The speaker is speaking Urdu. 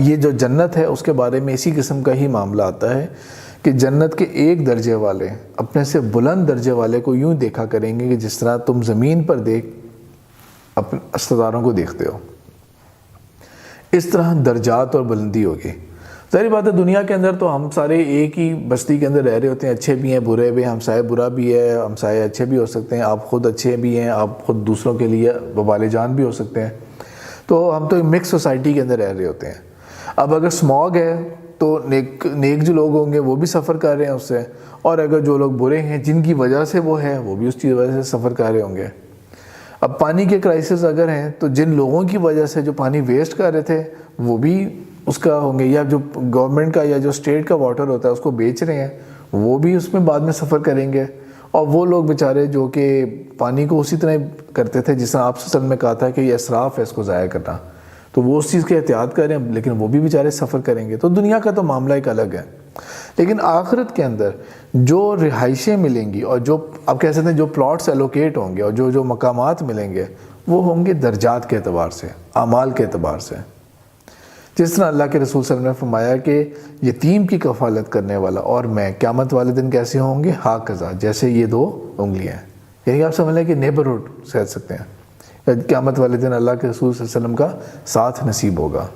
یہ جو جنت ہے اس کے بارے میں اسی قسم کا ہی معاملہ آتا ہے کہ جنت کے ایک درجے والے اپنے سے بلند درجے والے کو یوں دیکھا کریں گے کہ جس طرح تم زمین پر اپنے ستاروں کو دیکھتے ہو. اس طرح درجات اور بلندی ہوگی. ظاہر بات ہے دنیا کے اندر تو ہم سارے ایک ہی بستی کے اندر رہ رہے ہوتے ہیں، اچھے بھی ہیں برے بھی ہیں، ہمسائے برا بھی ہے، ہمسائے اچھے بھی ہو سکتے ہیں، آپ خود اچھے بھی ہیں، آپ خود دوسروں کے لیے وبال جان بھی ہو سکتے ہیں. تو ہم تو ایک مکس سوسائٹی کے اندر رہ رہے ہوتے ہیں. اب اگر سماگ ہے تو نیک جو لوگ ہوں گے وہ بھی سفر کر رہے ہیں اس سے، اور اگر جو لوگ برے ہیں جن کی وجہ سے وہ ہے وہ بھی اس کی وجہ سے سفر کر رہے ہوں گے. اب پانی کے کرائسس اگر ہیں تو جن لوگوں کی وجہ سے جو پانی ویسٹ کر رہے تھے وہ بھی اس کا ہوں گے، یا جو گورنمنٹ کا یا جو اسٹیٹ کا واٹر ہوتا ہے اس کو بیچ رہے ہیں وہ بھی اس میں بعد میں سفر کریں گے. اور وہ لوگ بیچارے جو کہ پانی کو اسی طرح کرتے تھے جس طرح آپ صلی اللہ علیہ وسلم نے کہا تھا کہ یہ اسراف ہے اس کو ضائع کرنا، تو وہ اس چیز کے احتیاط کریں، لیکن وہ بھی بیچارے سفر کریں گے. تو دنیا کا تو معاملہ ایک الگ ہے، لیکن آخرت کے اندر جو رہائشیں ملیں گی اور جو آپ کہہ سکتے ہیں جو پلاٹس ایلوکیٹ ہوں گے اور جو مقامات ملیں گے وہ ہوں گے درجات کے اعتبار سے، اعمال کے اعتبار سے. جس طرح اللہ کے رسول صلی اللہ علیہ وسلم نے فرمایا کہ یتیم کی کفالت کرنے والا اور میں قیامت والے دن کیسے ہوں گے، ہاکذا جیسے یہ 2 انگلیاں ہیں. یعنی آپ سمجھ لیں کہ نیبرہڈ کہہ سکتے ہیں. قیامت والے دن اللہ کے رسول صلی اللہ علیہ وسلم کا ساتھ نصیب ہوگا.